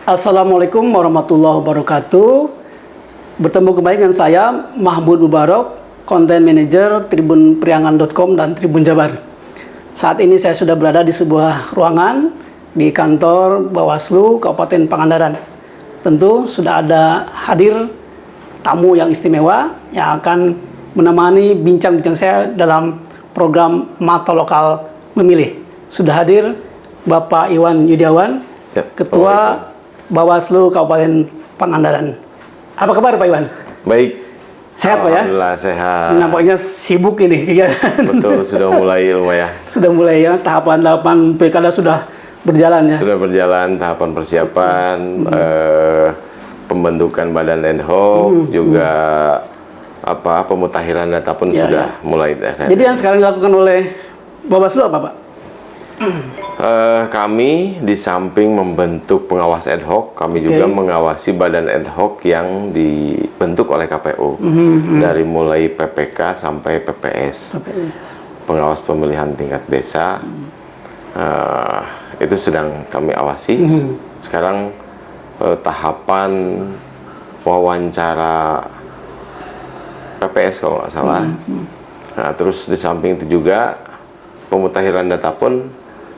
Assalamualaikum warahmatullahi wabarakatuh. Bertemu kembali dengan saya Mahmud Mubarak, Content Manager tribunpriangan.com dan Tribun Jabar. Saat ini saya sudah berada di sebuah ruangan di kantor Bawaslu Kabupaten Pangandaran. Tentu sudah ada hadir tamu yang istimewa yang akan menemani bincang-bincang saya dalam program Mata Lokal Memilih. Sudah hadir Bapak Iwan Yudiawan, Ketua Bawaslu Kabupaten Pangandaran. Apa kabar Pak Iwan? Baik. Sehat Pak ya? Alhamdulillah sehat. Nampaknya sibuk ini. Betul, sudah mulai lumayan. Sudah mulai ya, tahapan-tahapan pilkada sudah berjalan ya? Sudah berjalan tahapan persiapan, pembentukan badan ad hoc, juga pemutakhiran data pun sudah mulai. Jadi yang sekarang dilakukan oleh Bawaslu apa Pak? Kami di samping membentuk pengawas ad hoc, kami juga mengawasi badan ad hoc yang dibentuk oleh KPU dari mulai PPK sampai PPS, pengawas pemilihan tingkat desa. Itu sedang kami awasi. Sekarang tahapan wawancara PPS kalau nggak salah. Nah, terus di samping itu juga pemutakhiran data pun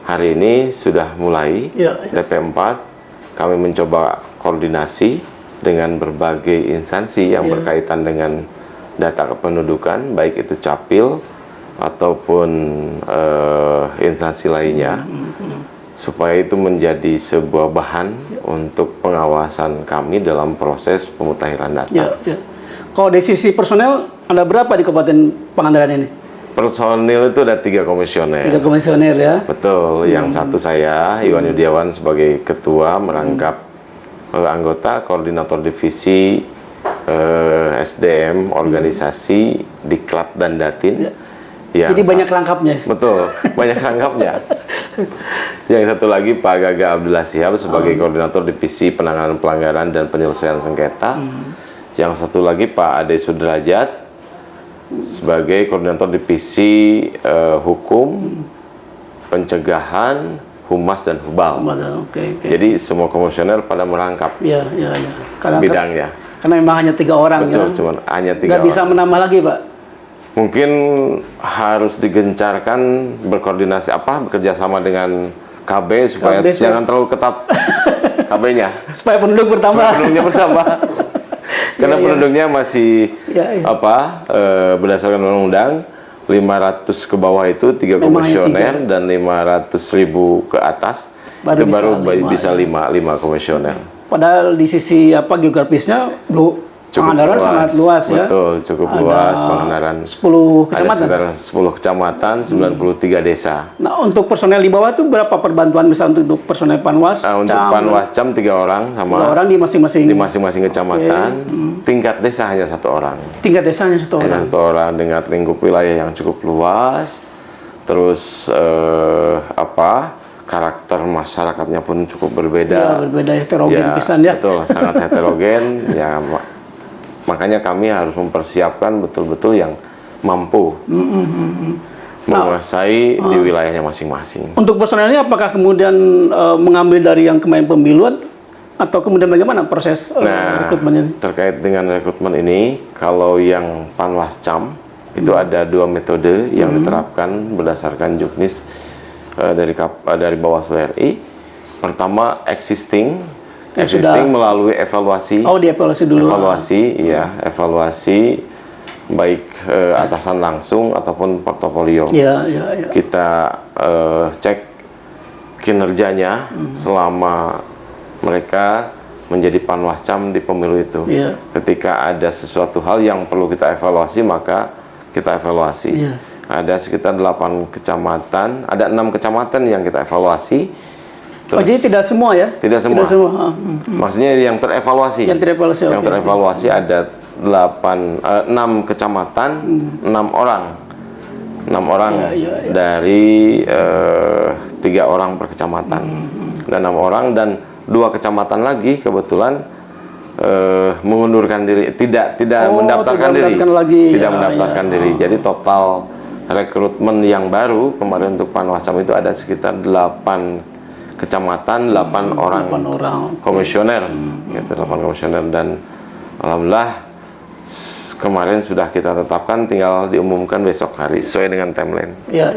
hari ini sudah mulai. DP4 kami mencoba koordinasi dengan berbagai instansi yang berkaitan dengan data kependudukan, baik itu Capil ataupun instansi lainnya, supaya itu menjadi sebuah bahan untuk pengawasan kami dalam proses pemutakhiran data. Kalau dari sisi personel, ada berapa di Kabupaten Pangandaran ini? Personil itu ada 3 komisioner. 3 komisioner ya? Betul, yang satu saya, Iwan Yudiawan sebagai ketua, merangkap anggota, koordinator divisi, SDM, organisasi, Diklat dan Datin. Jadi banyak rangkapnya? Betul, banyak rangkapnya. Yang satu lagi Pak Gaga Abdullah Sihab sebagai koordinator divisi penanganan pelanggaran dan penyelesaian sengketa. Yang satu lagi Pak Ade Sudrajat sebagai koordinator divisi hukum, pencegahan, humas dan hubal. Jadi semua komisioner pada merangkap bidangnya. Karena memang hanya 3 orang. Betul, cuman hanya 3 orang. Nggak bisa menambah lagi Pak? Mungkin harus digencarkan berkoordinasi bekerja sama dengan KB supaya jangan terlalu ketat KB-nya. Supaya penduduk bertambah. Supaya penduduknya bertambah. Karena penduduknya masih berdasarkan undang-undang 500 ke bawah itu 3 komisioner dan 500.000 ke atas baru bisa 5 komisioner. Padahal di sisi geografisnya Pangandaran sangat luas ya. Betul, cukup luas Pangandaran. 10 kecamatan. Ada sekitar 10 kecamatan, 93 desa. Nah, untuk personel di bawah itu berapa perbantuan bisa untuk personel Panwas? Untuk Panwascam 3 orang sama 3 orang di masing-masing kecamatan. Tingkat desa hanya 1 orang. Tingkat desa hanya 1 orang. Hanya 1 orang dengan lingkup wilayah yang cukup luas. Terus karakter masyarakatnya pun cukup berbeda. Berbeda, heterogen pisan ya. Betul, sangat heterogen ya. Makanya kami harus mempersiapkan betul-betul yang mampu menguasai di wilayahnya masing-masing. Untuk personelnya apakah kemudian mengambil dari yang kemarin pemiluan atau kemudian bagaimana proses rekrutmennya? Terkait dengan rekrutmen ini, kalau yang Panwascam itu ada 2 metode yang diterapkan berdasarkan juknis dari Bawaslu RI. Pertama existing melalui evaluasi. Dievaluasi dulu. Evaluasi baik atasan langsung ataupun portofolio. Kita cek kinerjanya selama mereka menjadi Panwascam di pemilu itu. Ketika ada sesuatu hal yang perlu kita evaluasi, maka kita evaluasi. Ada sekitar 8 kecamatan, ada 6 kecamatan yang kita evaluasi. Jadi tidak semua ya? Tidak semua. Maksudnya yang terevaluasi. Yang terevaluasi ada 6 kecamatan, 6 orang. 6 orang dari 3 orang per kecamatan. Dan 6 orang dan 2 kecamatan lagi kebetulan mengundurkan diri, tidak mendaftarkan diri. Tidak mendaftarkan diri. Jadi total rekrutmen yang baru kemarin untuk Panwascam itu ada sekitar 8 kecamatan, 8 orang komisioner, gitu, 8 komisioner, dan alhamdulillah kemarin sudah kita tetapkan, tinggal diumumkan besok hari sesuai dengan timeline. Ya.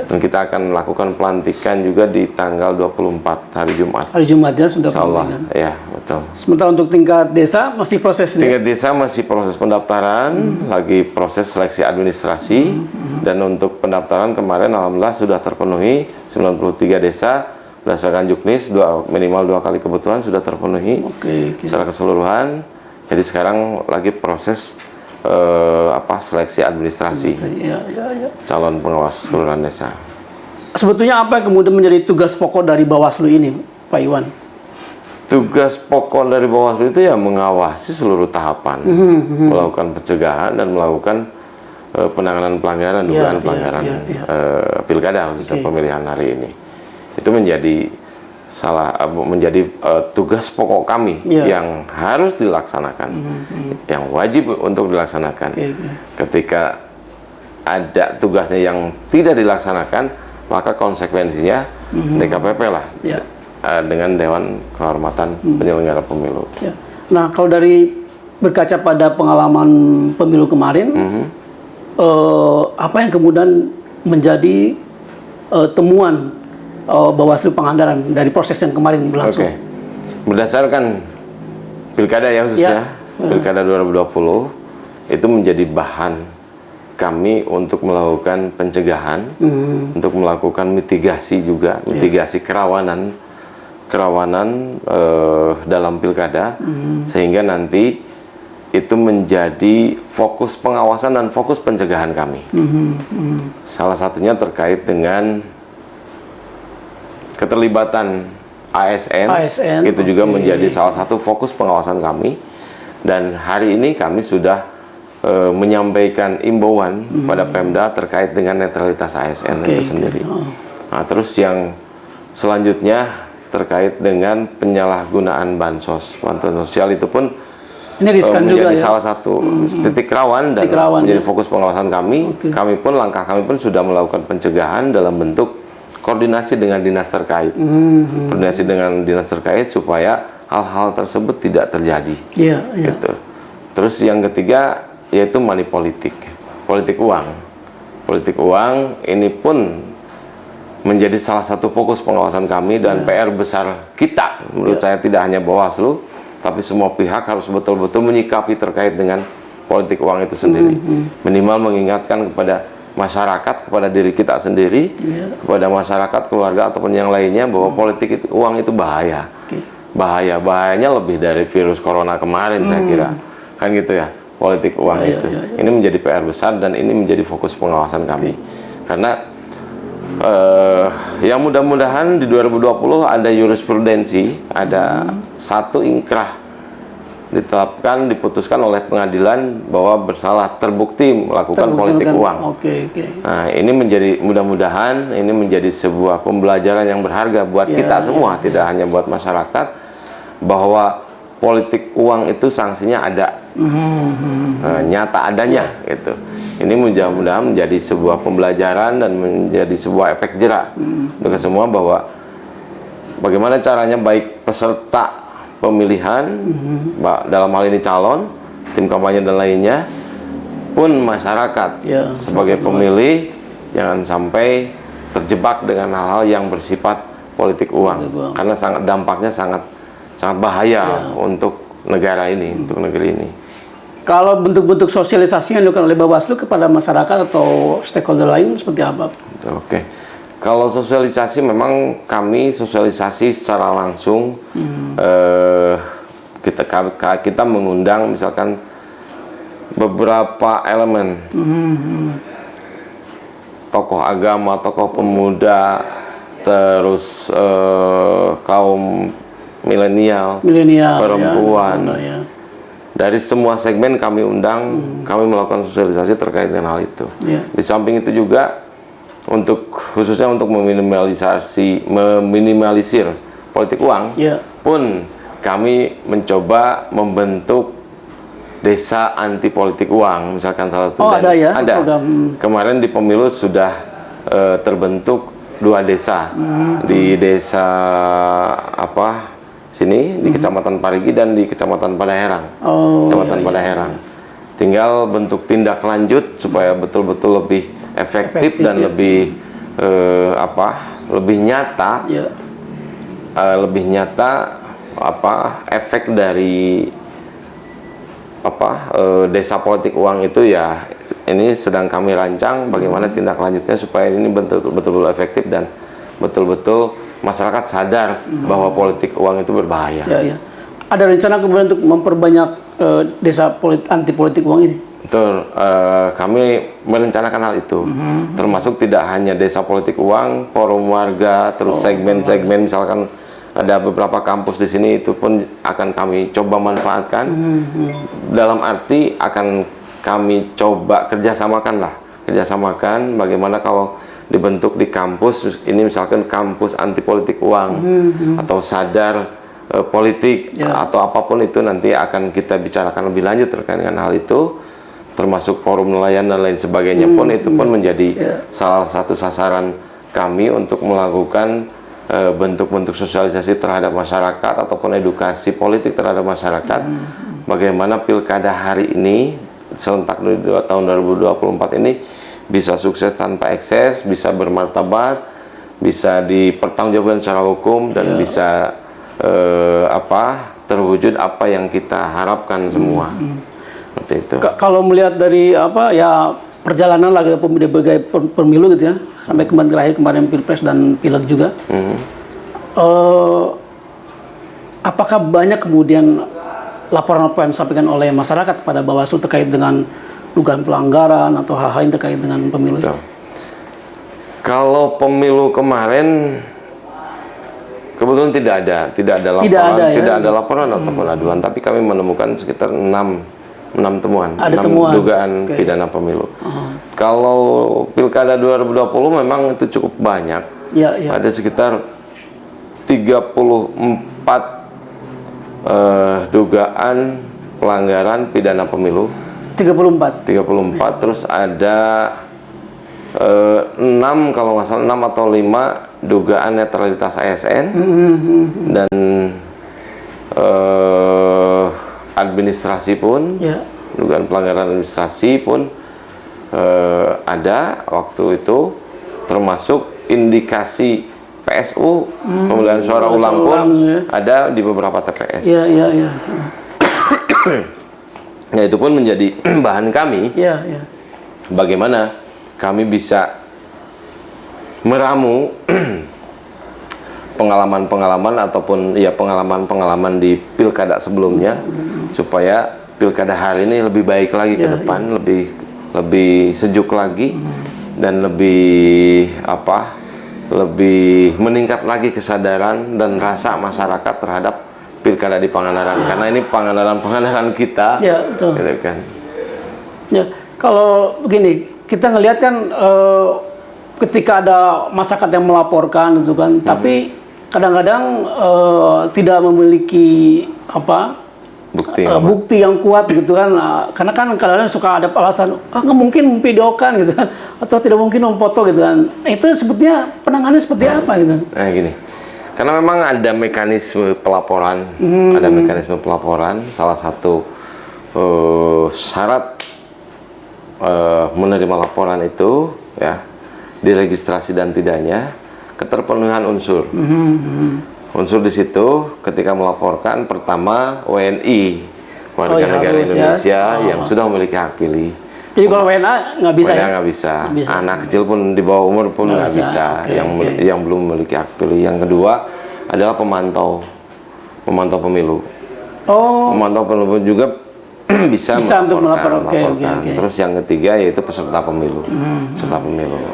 Dan kita akan melakukan pelantikan juga di tanggal 24 hari Jumat. Hari Jumatnya sudah pelantikan. Ya, betul. Sementara untuk tingkat desa masih proses. Tingkat desa masih proses pendaftaran, lagi proses seleksi administrasi, dan untuk pendaftaran kemarin alhamdulillah sudah terpenuhi 93 desa berdasarkan Juknis, minimal 2 kali kebutuhan sudah terpenuhi secara keseluruhan. Jadi sekarang lagi proses seleksi administrasi calon pengawas kelurahan desa. Sebetulnya apa yang kemudian menjadi tugas pokok dari Bawaslu ini, Pak Iwan? Tugas pokok dari Bawaslu itu ya mengawasi seluruh tahapan, melakukan pencegahan dan melakukan penanganan pelanggaran, dugaan pelanggaran pilkada khususnya pemilihan hari ini. Itu menjadi tugas pokok kami yang harus dilaksanakan, yang wajib untuk dilaksanakan. Ketika ada tugasnya yang tidak dilaksanakan, maka konsekuensinya DKPP lah dengan Dewan Kehormatan Penyelenggara Pemilu. Nah, kalau dari berkaca pada pengalaman pemilu kemarin, apa yang kemudian menjadi temuan Bawaslu Pangandaran dari proses yang kemarin berlangsung? Berdasarkan pilkada khususnya pilkada 2020 itu menjadi bahan kami untuk melakukan pencegahan, untuk melakukan mitigasi juga, mitigasi kerawanan dalam pilkada, sehingga nanti itu menjadi fokus pengawasan dan fokus pencegahan kami. Salah satunya terkait dengan keterlibatan ASN itu juga menjadi salah satu fokus pengawasan kami, dan hari ini kami sudah menyampaikan imbauan pada Pemda terkait dengan netralitas ASN itu sendiri. Nah, terus yang selanjutnya terkait dengan penyalahgunaan bansos, bantuan sosial itu pun ini menjadi salah satu titik rawan dan menjadi fokus pengawasan kami. Langkah kami pun sudah melakukan pencegahan dalam bentuk koordinasi dengan dinas terkait, koordinasi dengan dinas terkait supaya hal-hal tersebut tidak terjadi. Gitu. Terus yang ketiga yaitu money politik uang. Politik uang ini pun menjadi salah satu fokus pengawasan kami dan PR besar kita. Menurut saya tidak hanya Bawaslu, tapi semua pihak harus betul-betul menyikapi terkait dengan politik uang itu sendiri. Minimal mengingatkan kepada masyarakat, kepada diri kita sendiri, kepada masyarakat, keluarga ataupun yang lainnya bahwa politik uang itu bahaya. Bahayanya lebih dari virus corona kemarin saya kira. Kan gitu ya, politik uang itu. Ini menjadi PR besar dan ini menjadi fokus pengawasan kami. Karena yang mudah-mudahan di 2020 ada jurisprudensi, ada satu inkrah diputuskan oleh pengadilan bahwa bersalah, terbukti melakukan politik uang. Nah, ini menjadi mudah-mudahan ini menjadi sebuah pembelajaran yang berharga buat kita semua, tidak hanya buat masyarakat, bahwa politik uang itu sanksinya ada, nyata adanya gitu. Ini mudah-mudahan menjadi sebuah pembelajaran dan menjadi sebuah efek jerak untuk semua, bahwa bagaimana caranya baik peserta pemilihan, dalam hal ini calon, tim kampanye dan lainnya, pun masyarakat sebagai pemilih jangan sampai terjebak dengan hal-hal yang bersifat politik uang, karena dampaknya sangat bahaya untuk negara ini, untuk negeri ini. Kalau bentuk-bentuk sosialisasi yang dilakukan oleh Bawaslu kepada masyarakat atau stakeholder lain seperti apa? Kalau sosialisasi memang kami sosialisasi secara langsung, kita mengundang misalkan beberapa elemen, tokoh agama, tokoh pemuda, terus kaum milenial, perempuan, dari semua segmen kami undang, kami melakukan sosialisasi terkait dengan hal itu. Di samping itu juga khususnya untuk meminimalisir politik uang, pun kami mencoba membentuk desa anti politik uang, misalkan salah satu. Ada. Kemarin di pemilu sudah terbentuk 2 desa di desa apa sini di Kecamatan Parigi dan di Kecamatan Padaherang. Kecamatan Padaherang. Tinggal bentuk tindak lanjut supaya betul-betul lebih efektif dan lebih lebih nyata, lebih nyata efek dari desa politik uang itu ya. Ini sedang kami rancang bagaimana tindak lanjutnya supaya ini betul-betul efektif dan betul-betul masyarakat sadar bahwa politik uang itu berbahaya. Ada rencana kemudian untuk memperbanyak desa anti politik uang ini? Betul, kami merencanakan hal itu, termasuk tidak hanya desa politik uang, forum warga, terus segmen-segmen, misalkan ada beberapa kampus di sini, itu pun akan kami coba manfaatkan. Dalam arti akan kami coba kerjasamakan bagaimana kalau dibentuk di kampus ini, misalkan kampus anti politik uang atau sadar politik atau apapun itu, nanti akan kita bicarakan lebih lanjut terkait dengan hal itu, termasuk forum nelayan dan lain sebagainya pun itu pun menjadi salah satu sasaran kami untuk melakukan bentuk-bentuk sosialisasi terhadap masyarakat ataupun edukasi politik terhadap masyarakat. Bagaimana pilkada hari ini serentak di tahun 2024 ini bisa sukses tanpa ekses, bisa bermartabat, bisa dipertanggungjawabkan secara hukum dan bisa terwujud apa yang kita harapkan semua. Seperti itu. Kalau melihat dari perjalanan lagi berbagai pemilu gitu ya, sampai kemarin Pilpres dan Pileg juga, apakah banyak kemudian laporan-laporan yang disampaikan oleh masyarakat kepada Bawaslu terkait dengan dugaan pelanggaran atau hal-hal yang terkait dengan pemilu? Betul. Kalau pemilu kemarin kebetulan tidak ada laporan ataupun aduan, tapi kami menemukan sekitar 6 temuan, 6 dugaan pidana pemilu. Kalau pilkada 2020 memang itu cukup banyak. Ada sekitar 34 dugaan pelanggaran pidana pemilu. 34, terus ada 6 kalau nggak salah, 6 atau 5 dugaan netralitas ASN dan administrasi pun, dugaan pelanggaran administrasi pun ada waktu itu, termasuk indikasi PSU pemilihan suara ulang pun ada di beberapa TPS. Nah, itu pun menjadi bahan kami. Bagaimana kami bisa meramu pengalaman-pengalaman ataupun pengalaman-pengalaman di pilkada sebelumnya, supaya pilkada hari ini lebih baik lagi ke depan, lebih sejuk lagi dan lebih meningkat lagi kesadaran dan rasa masyarakat terhadap pilkada di Pangandaran, karena ini Pangandaran kita. Gitu kan. Kalau begini, kita ngelihat kan ketika ada masyarakat yang melaporkan gitu kan, tapi kadang-kadang tidak memiliki bukti yang kuat gitu kan, karena kan kadang-kadang suka ada alasan nggak mungkin memvideokan gitu kan, atau tidak mungkin memfoto gitu kan. Itu sebetulnya penanganannya seperti apa gitu? Gini, karena memang ada mekanisme pelaporan, salah satu syarat menerima laporan itu diregistrasi dan tidaknya keterpenuhan unsur. Unsur di situ ketika melaporkan, pertama WNI, warga negara Indonesia yang sudah memiliki hak pilih. Jadi kalau WNA nggak bisa? WNA nggak bisa. Anak kecil pun di bawah umur pun nggak bisa. Yang belum memiliki hak pilih. Yang kedua adalah pemantau pemilu. Pemantau pemilu juga bisa melaporkan. Terus yang ketiga yaitu peserta pemilu.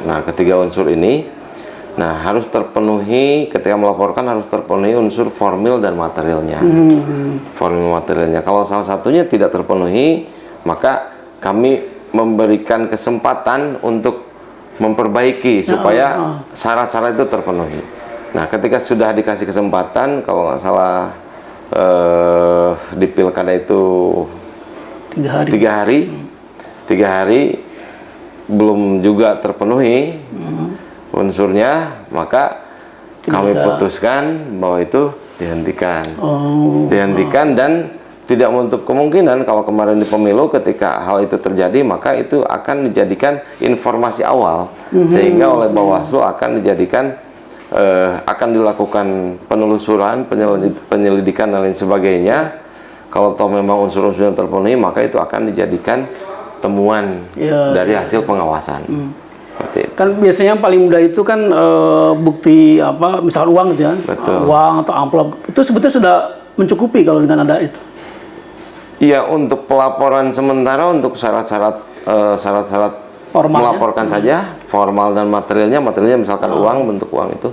Nah, ketiga unsur ini harus terpenuhi ketika melaporkan, harus terpenuhi unsur formil dan materialnya. Kalau salah satunya tidak terpenuhi, maka kami memberikan kesempatan untuk memperbaiki supaya syarat-syarat itu terpenuhi. Nah, ketika sudah dikasih kesempatan, kalau nggak salah di pilkada itu 3 hari belum juga terpenuhi, unsurnya, maka kami putuskan bahwa itu dihentikan. Dihentikan dan tidak menutup kemungkinan kalau kemarin di pemilu ketika hal itu terjadi, maka itu akan dijadikan informasi awal, sehingga oleh Bawaslu akan dijadikan akan dilakukan penelusuran, penyelidikan dan lain sebagainya. Kalau toh memang unsur-unsurnya terpenuhi, maka itu akan dijadikan temuan dari hasil pengawasan. Kan biasanya yang paling mudah itu kan bukti apa, misalkan uang gitu ya. Betul. Uang atau amplop itu sebetulnya sudah mencukupi kalau dengan ada itu. Iya, untuk pelaporan sementara untuk syarat-syarat melaporkan saja, formal dan materialnya misalkan uang, bentuk uang itu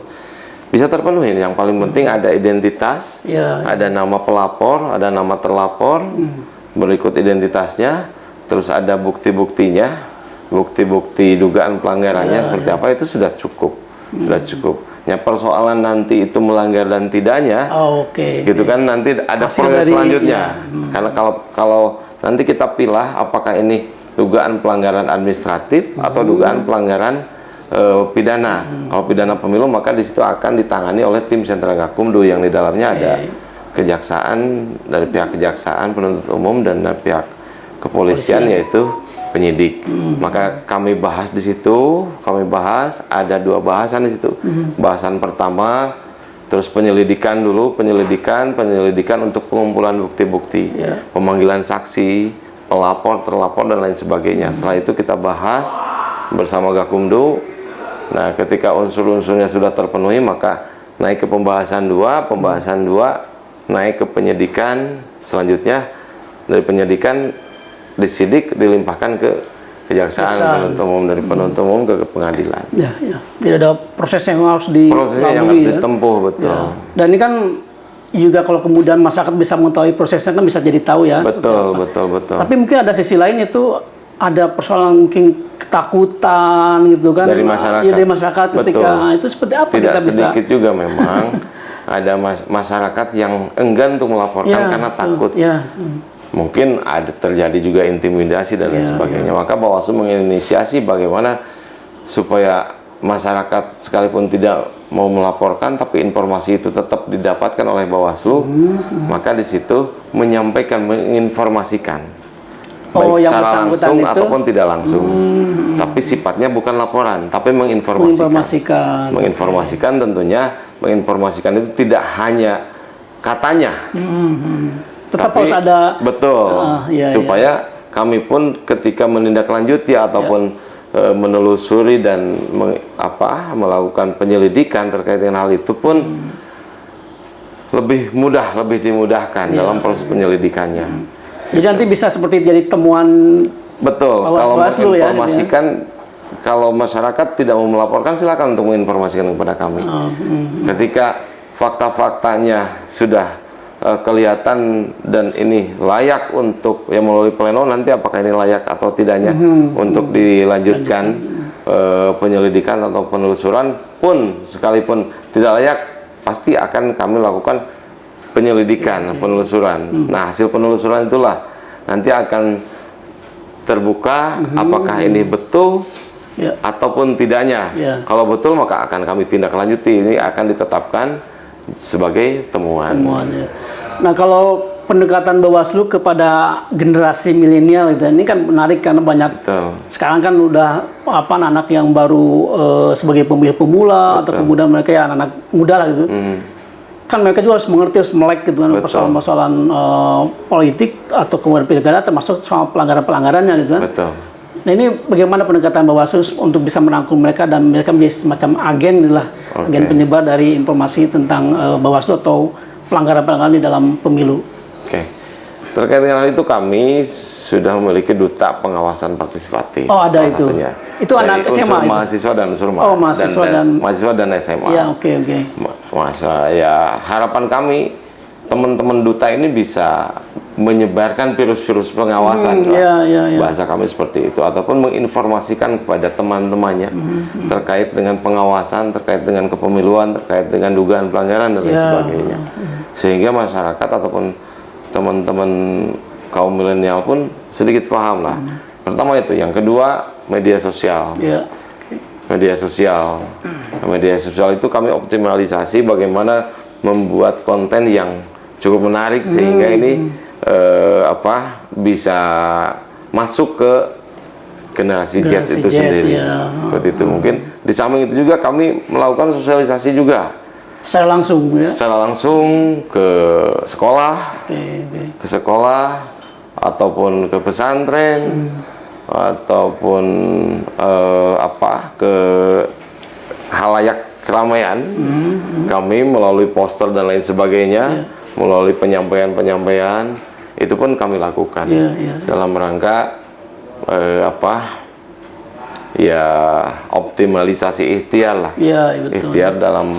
bisa terpenuhi. Yang paling penting ada identitas, ada nama pelapor, ada nama terlapor, berikut identitasnya, terus ada bukti-buktinya, bukti-bukti dugaan pelanggarannya seperti apa, itu sudah cukup, sudah cukup. Ya, persoalan nanti itu melanggar dan tidaknya, gitu kan, nanti ada proses selanjutnya. Karena kalau nanti kita pilah apakah ini dugaan pelanggaran administratif atau dugaan pelanggaran pidana. Kalau pidana pemilu, maka di situ akan ditangani oleh tim Sentra Gakumdu yang di dalamnya ada kejaksaan, dari pihak kejaksaan, penuntut umum, dan dari pihak kepolisian yaitu penyidik. Maka kami bahas di situ, ada 2 bahasan di situ. Bahasan pertama, terus penyelidikan dulu, penyelidikan untuk pengumpulan bukti-bukti, pemanggilan saksi, pelapor, terlapor, dan lain sebagainya. Setelah itu kita bahas bersama Gakumdu. Nah, ketika unsur-unsurnya sudah terpenuhi, maka naik ke pembahasan 2, naik ke penyidikan. Selanjutnya dari penyidikan disidik, dilimpahkan ke kejaksaan, penuntut umum, dari penuntut umum ke pengadilan. Tidak ada proses yang harus ditempuh, betul. Dan ini kan juga kalau kemudian masyarakat bisa mengetahui prosesnya kan bisa jadi tahu ya. Betul. Tapi mungkin ada sisi lain, itu ada persoalan mungkin ketakutan gitu kan dari masyarakat. Dari masyarakat ketika itu seperti apa? Tidak kita sedikit bisa juga memang ada masyarakat yang enggan untuk melaporkan karena takut. Mungkin ada terjadi juga intimidasi dan lain sebagainya. Maka Bawaslu menginisiasi bagaimana supaya masyarakat sekalipun tidak mau melaporkan, tapi informasi itu tetap didapatkan oleh Bawaslu. Maka di situ menyampaikan, menginformasikan, baik secara langsung ataupun tidak langsung. Tapi sifatnya bukan laporan, tapi menginformasikan. Menginformasikan tentunya, menginformasikan itu tidak hanya katanya. Tetap harus ada, supaya kami pun ketika menindaklanjuti ataupun menelusuri dan melakukan penyelidikan terkait dengan hal itu pun lebih mudah, lebih dimudahkan dalam proses penyelidikannya. Jadi nanti bisa seperti jadi temuan. Betul. Kalau menginformasikan, kalau masyarakat tidak mau melaporkan, silakan untuk menginformasikan kepada kami. Ketika fakta-faktanya sudah kelihatan dan ini layak untuk melalui pleno, nanti apakah ini layak atau tidaknya untuk dilanjutkan penyelidikan atau penelusuran pun, sekalipun tidak layak, pasti akan kami lakukan penyelidikan, penelusuran. Nah, hasil penelusuran itulah nanti akan terbuka apakah ini betul ataupun tidaknya. Kalau betul, maka akan kami tindak lanjuti. Ini akan ditetapkan sebagai temuan. Nah, kalau pendekatan Bawaslu kepada generasi milenial itu, ini kan menarik karena banyak sekarang kan udah anak yang baru sebagai pemilih pemula atau kemudian mereka anak-anak muda lah gitu. Kan mereka juga harus mengerti, harus melek gitu kan persoalan-persoalan politik atau kemudian pilkada, termasuk soal pelanggaran-pelanggarannya gitu kan. Nah, ini bagaimana pendekatan Bawaslu untuk bisa merangkul mereka dan mereka menjadi semacam agen agen penyebar dari informasi tentang Bawaslu atau pelanggaran-pelanggaran di dalam pemilu. Terkait dengan hal itu kami sudah memiliki duta pengawasan partisipatif. Ada itu. Satunya. Itu anak SMA, mahasiswa dan unsur mahasiswa dan SMA. Harapan kami teman-teman duta ini bisa menyebarkan virus-virus pengawasan, bahasa kami seperti itu, ataupun menginformasikan kepada teman-temannya terkait dengan pengawasan, terkait dengan kepemiluan, terkait dengan dugaan pelanggaran dan lain sebagainya, sehingga masyarakat ataupun teman-teman kaum milenial pun sedikit paham lah. Pertama itu, yang kedua media sosial. Media sosial Media sosial itu kami optimalisasi bagaimana membuat konten yang cukup menarik sehingga ini bisa masuk ke generasi Z itu sendiri. Ya. Seperti itu. Mungkin di samping itu juga kami melakukan sosialisasi juga. Secara langsung ya? Secara langsung ke sekolah, ke sekolah ataupun ke pesantren, ataupun ke halayak keramaian. Kami melalui poster dan lain sebagainya, melalui penyampaian-penyampaian itu pun kami lakukan dalam rangka optimalisasi ikhtiar lah. Ikhtiar dalam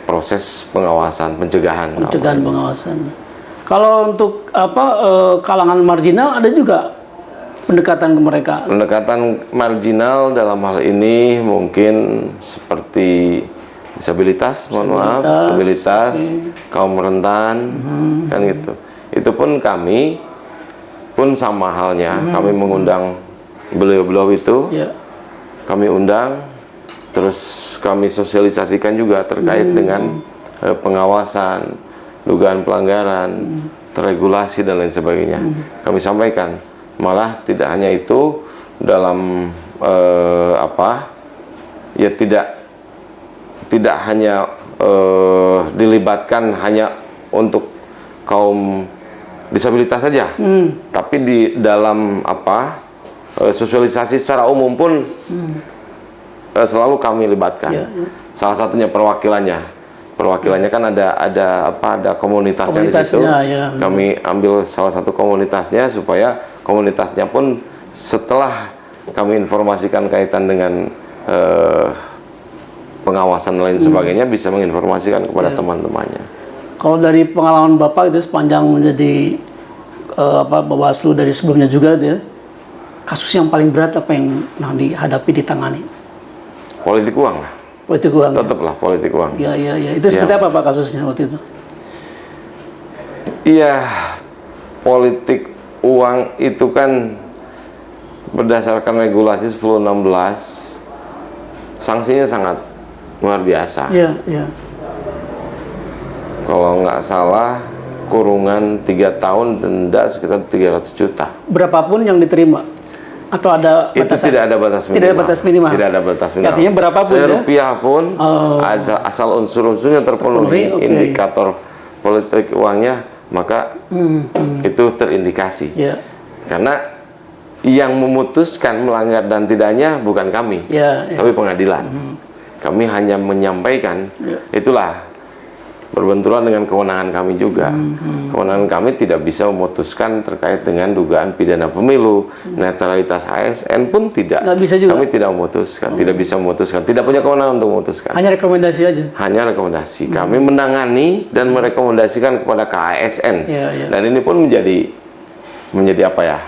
proses pengawasan, pencegahan pengawasan. Kalau untuk kalangan marginal ada juga pendekatan ke mereka. Pendekatan marginal dalam hal ini mungkin seperti disabilitas, kaum rentan, kan gitu. Itu pun kami pun sama halnya, kami mengundang beliau-beliau itu, kami undang, terus kami sosialisasikan juga terkait dengan pengawasan, dugaan pelanggaran, terregulasi dan lain sebagainya. Kami sampaikan, malah tidak hanya itu dalam tidak hanya dilibatkan hanya untuk kaum disabilitas saja, tapi di dalam sosialisasi secara umum pun selalu kami libatkan. Salah satunya perwakilannya kan ada komunitasnya di situ. Kami ambil salah satu komunitasnya supaya komunitasnya pun setelah kami informasikan kaitan dengan pengawasan dan lain sebagainya bisa menginformasikan kepada teman-temannya. Kalau dari pengalaman Bapak itu sepanjang menjadi Bawaslu dari sebelumnya juga itu ya, kasus yang paling berat apa yang pernah dihadapi, ditangani? Politik uang lah. Politik uang. Tetaplah politik uang. Iya. Itu seperti apa Pak kasusnya waktu itu? Iya, politik uang itu kan berdasarkan regulasi 1016 sanksinya sangat luar biasa. Iya. Kalau nggak salah kurungan 3 tahun, denda sekitar 300 juta. Berapapun yang diterima? Atau ada batasan? Itu tidak ada batas minimal. Tidak ada batas minimal? Tidak ada batas minimal. Artinya berapapun serupiah pun ada, asal unsur-unsurnya terpenuhi, indikator politik uangnya, maka itu terindikasi. Karena yang memutuskan melanggar dan tidaknya bukan kami, tapi pengadilan. Kami hanya menyampaikan, itulah berbenturan dengan kewenangan kami juga. Kewenangan kami tidak bisa memutuskan terkait dengan dugaan pidana pemilu, netralitas ASN pun tidak. Bisa juga. Kami tidak memutuskan, tidak bisa memutuskan, tidak punya kewenangan untuk memutuskan. Hanya rekomendasi aja. Hanya rekomendasi. Kami menangani dan merekomendasikan kepada KASN. Dan ini pun menjadi apa ya?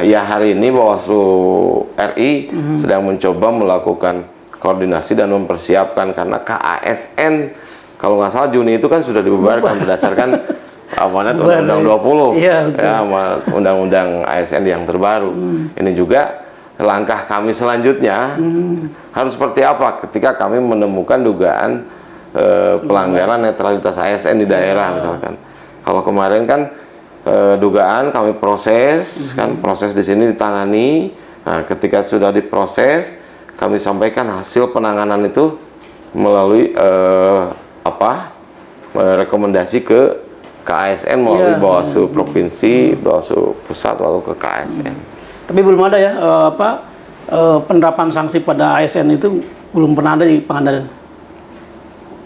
Ya hari ini Bawaslu RI sedang mencoba melakukan koordinasi dan mempersiapkan, karena KASN kalau nggak salah Juni itu kan sudah dibubarkan berdasarkan amanat Undang-Undang 20, Undang-Undang ASN yang terbaru. Ini juga langkah kami selanjutnya harus seperti apa ketika kami menemukan dugaan pelanggaran netralitas ASN di daerah misalkan. Kalau kemarin kan dugaan kami proses, kan proses di sini ditangani. Nah, ketika sudah diproses, kami sampaikan hasil penanganan itu melalui rekomendasi ke KASN melalui Bawaslu Provinsi, Bawaslu Pusat, lalu ke KASN. Tapi belum ada ya penerapan sanksi pada ASN itu belum pernah ada di Pangandaran.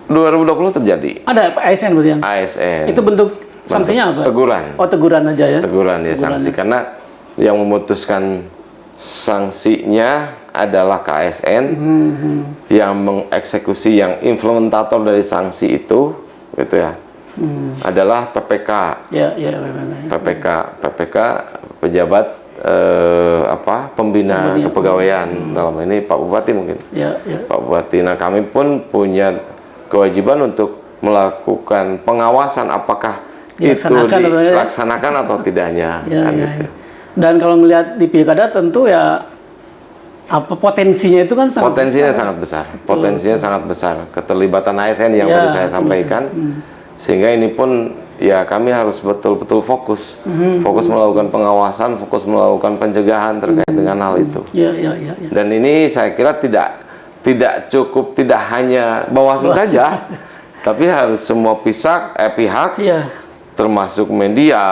2020 terjadi. Ada ASN berarti yang? ASN. Itu bentuk sanksinya apa? Teguran. Oh, teguran aja ya? Teguran ya, sanksi. Karena yang memutuskan sanksinya adalah KASN, yang mengeksekusi, yang implementator dari sanksi itu, gitu ya, adalah PPK. PPK pejabat pembina kepegawaian, dalam ini Pak Bupati mungkin. Pak Bupati. Nah, kami pun punya kewajiban untuk melakukan pengawasan apakah itu dilaksanakan atau tidaknya. Gitu. Dan kalau melihat di pilkada tentu ya apa potensinya itu kan sangat Potensinya besar. sangat besar. Potensinya sangat besar. Keterlibatan ASN yang tadi saya sampaikan, sehingga ini pun ya kami harus betul-betul fokus, fokus melakukan pengawasan, fokus melakukan pencegahan terkait dengan hal itu. Ya. Dan ini saya kira tidak cukup, tidak hanya Bawaslu saja, tapi harus semua pihak, Ya. termasuk media,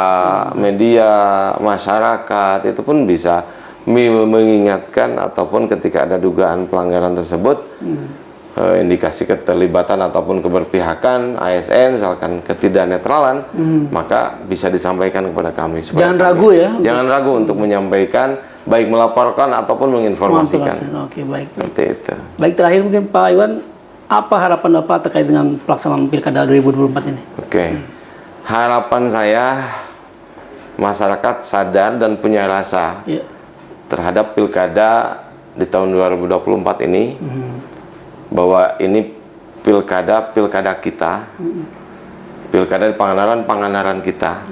masyarakat, itu pun bisa mengingatkan ataupun ketika ada dugaan pelanggaran tersebut, indikasi keterlibatan ataupun keberpihakan ASN, misalkan ketidaknetralan, maka bisa disampaikan kepada kami. Jangan ragu ya. Jangan ragu untuk menyampaikan, baik melaporkan ataupun menginformasikan. Oke, baik. Seperti itu. Baik, terakhir mungkin Pak Iwan, apa harapan Bapak terkait dengan pelaksanaan Pilkada 2024 ini? Oke. Harapan saya masyarakat sadar dan punya rasa terhadap pilkada di tahun 2024 ini, bahwa ini pilkada kita, pilkada di Pangandaran kita,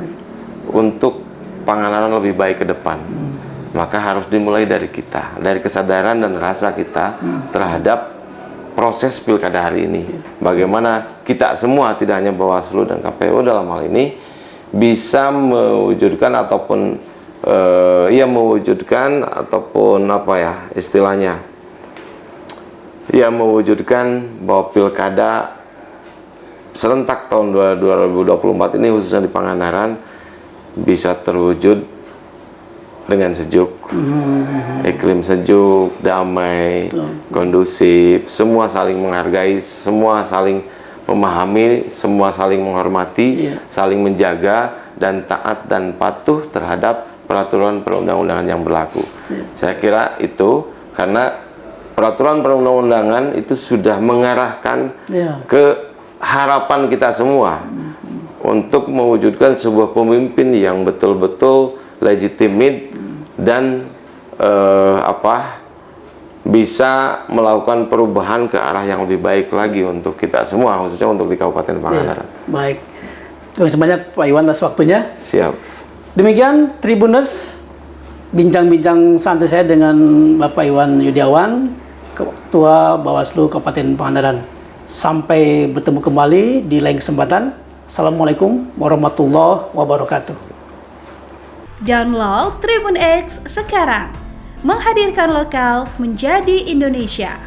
untuk Pangandaran lebih baik ke depan. Maka harus dimulai dari kita, dari kesadaran dan rasa kita terhadap proses pilkada hari ini. Bagaimana kita semua, tidak hanya Bawaslu dan KPU dalam hal ini, bisa mewujudkan ataupun mewujudkan ataupun apa ya istilahnya, mewujudkan bahwa pilkada serentak tahun 2024 ini khususnya di Pangandaran bisa terwujud dengan sejuk, iklim sejuk, damai, kondusif, semua saling menghargai, semua saling memahami, semua saling menghormati, saling menjaga dan taat dan patuh terhadap peraturan perundang-undangan yang berlaku. Saya kira itu, karena peraturan perundang-undangan itu sudah mengarahkan ke harapan kita semua untuk mewujudkan sebuah pemimpin yang betul-betul legitimate dan bisa melakukan perubahan ke arah yang lebih baik lagi untuk kita semua, khususnya untuk di Kabupaten Pangandaran. Baik. Terima kasih banyak Pak Iwan atas waktunya. Siap. Demikian Tribuners, bincang-bincang santai saya dengan Bapak Iwan Yudiawan, Ketua Bawaslu Kabupaten Pangandaran. Sampai bertemu kembali di lain kesempatan. Assalamualaikum warahmatullahi wabarakatuh. Download Tribun X sekarang, menghadirkan lokal menjadi Indonesia.